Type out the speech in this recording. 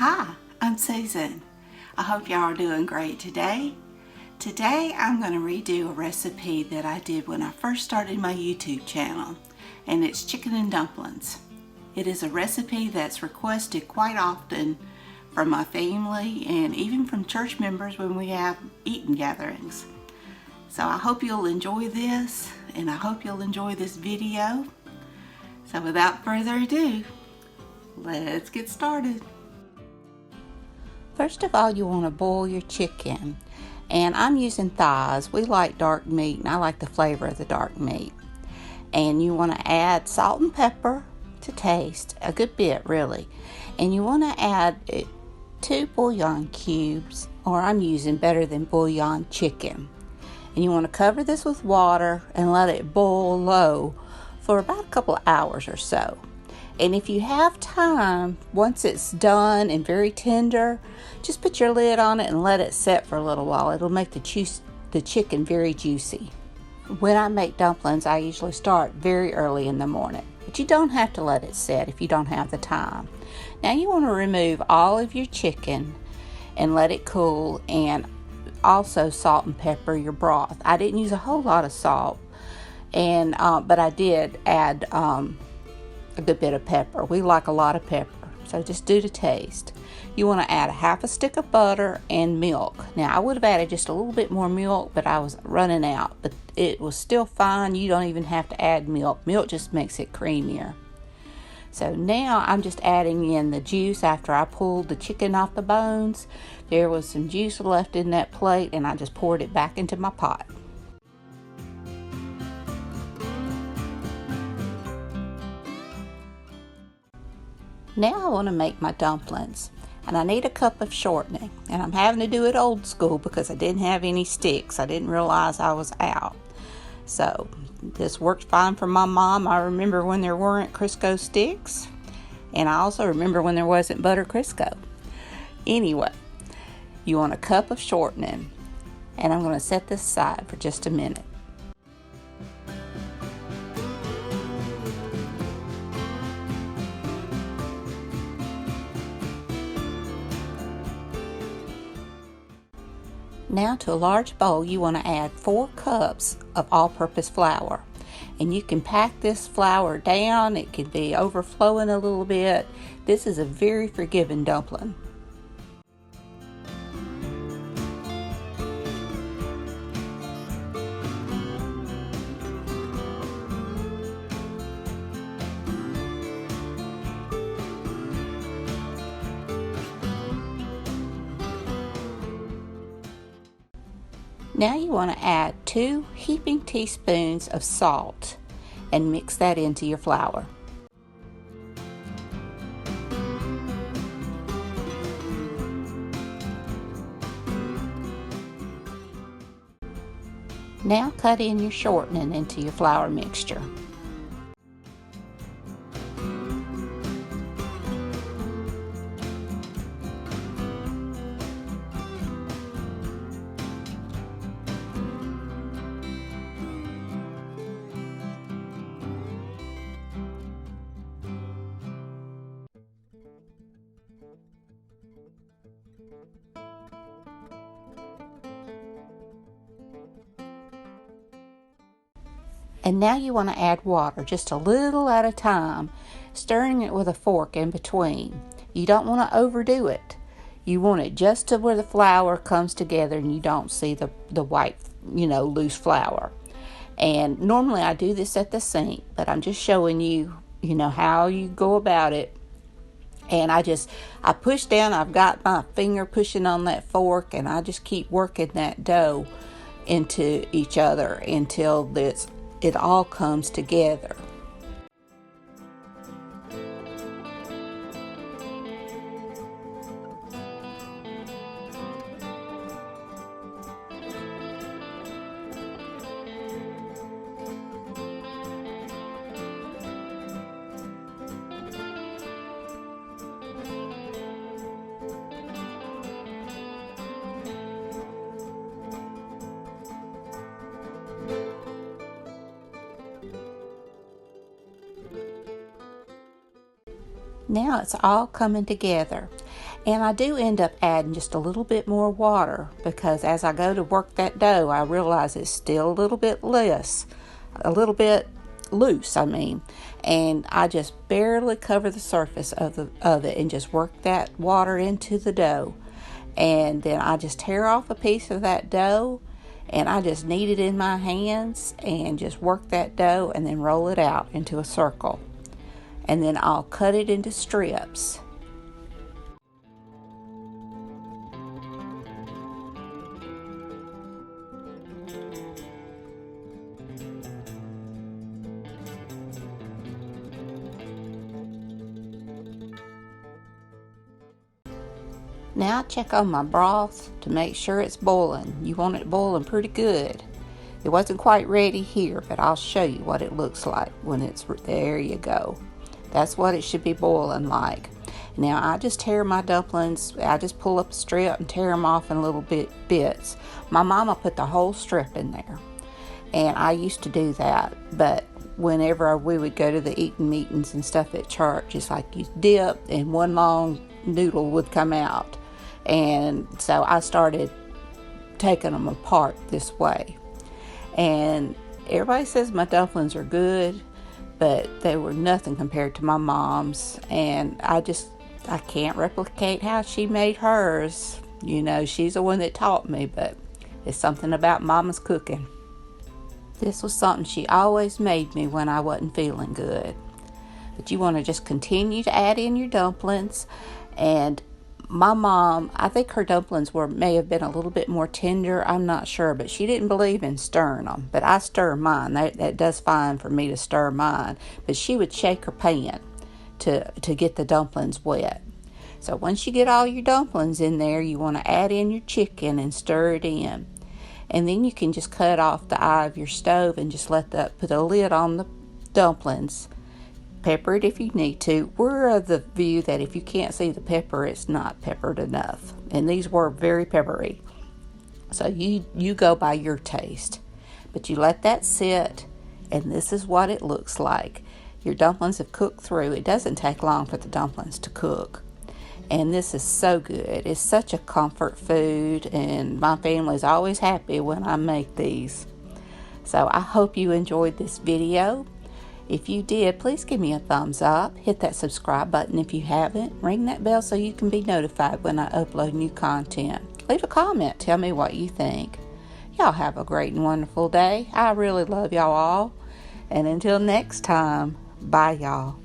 Hi, I'm Susan. I hope y'all are doing great today. Today I'm going to redo a recipe that I did when I first started my YouTube channel, and it's chicken and dumplings. It is a recipe that's requested quite often from my family and even from church members when we have eating gatherings. So I hope you'll enjoy this, and I hope you'll enjoy this video. So without further ado, let's get started. First of all, you want to boil your chicken, and I'm using thighs. We like dark meat, and I like the flavor of the dark meat. And you want to add salt and pepper to taste, a good bit really. And you want to add 2 bouillon cubes, or I'm using Better Than Bouillon chicken. And you want to cover this with water and let it boil low for about a couple of hours or so. And if you have time, once it's done and very tender, just put your lid on it and let it set for a little while. It'll make the chicken very juicy. When I make dumplings, I usually start very early in the morning, but you don't have to let it set if you don't have the time. Now you want to remove all of your chicken and let it cool, and also salt and pepper your broth. I didn't use a whole lot of salt, and but I did add a good bit of pepper. We like a lot of pepper, so just do to taste. You want to add a half a stick of butter and milk. Now I would have added just a little bit more milk, but I was running out, but it was still fine. You don't even have to add milk. Milk just makes it creamier. So now I'm just adding in the juice after I pulled the chicken off the bones. There was some juice left in that plate, and I just poured it back into my pot. Now I want to make my dumplings, and I need a cup of shortening, and I'm having to do it old school because I didn't have any sticks. I didn't realize I was out. So this worked fine for my mom. I remember when there weren't Crisco sticks, and I also remember when there wasn't butter Crisco. Anyway, you want a cup of shortening, and I'm going to set this aside for just a minute. Now to a large bowl, you want to add 4 cups of all-purpose flour. And you can pack this flour down. It can be overflowing a little bit. This is a very forgiving dumpling. Now you want to add 2 heaping teaspoons of salt and mix that into your flour. Now cut in your shortening into your flour mixture. And now you want to add water, just a little at a time, stirring it with a fork in between. You don't want to overdo it. You want it just to where the flour comes together and you don't see the white, loose flour. And normally I do this at the sink, but I'm just showing you, how you go about it. And I push down, I've got my finger pushing on that fork, and I just keep working that dough into each other until it all comes together. Now it's all coming together. And I do end up adding just a little bit more water because as I go to work that dough, I realize it's still a little bit loose, and I just barely cover the surface of it and just work that water into the dough. And then I just tear off a piece of that dough and I just knead it in my hands and just work that dough and then roll it out into a circle. And then I'll cut it into strips. Now I check on my broth to make sure it's boiling. You want it boiling pretty good. It wasn't quite ready here, but I'll show you what it looks like when it's there. You go. That's what it should be boiling like. Now I just tear my dumplings. I just pull up a strip and tear them off in little bits. My mama put the whole strip in there, and I used to do that. But whenever we would go to the eating meetings and stuff at church, it's like you dip and one long noodle would come out. And so I started taking them apart this way. And everybody says my dumplings are good, but they were nothing compared to my mom's. And I can't replicate how she made hers. You know, she's the one that taught me, but it's something about mama's cooking. This was something she always made me when I wasn't feeling good. But you want to just continue to add in your dumplings. And my mom, I think her dumplings may have been a little bit more tender. I'm not sure, but she didn't believe in stirring them. But I stir mine. That does fine for me to stir mine. But she would shake her pan to get the dumplings wet. So once you get all your dumplings in there, you want to add in your chicken and stir it in. And then you can just cut off the eye of your stove and just put a lid on the dumplings. Pepper it if you need to. We're of the view that if you can't see the pepper, it's not peppered enough. And these were very peppery. So you go by your taste. But you let that sit, and this is what it looks like. Your dumplings have cooked through. It doesn't take long for the dumplings to cook. And this is so good. It's such a comfort food, and my family's always happy when I make these. So I hope you enjoyed this video. If you did, please give me a thumbs up. Hit that subscribe button if you haven't. Ring that bell so you can be notified when I upload new content. Leave a comment. Tell me what you think. Y'all have a great and wonderful day. I really love y'all all. And until next time, bye y'all.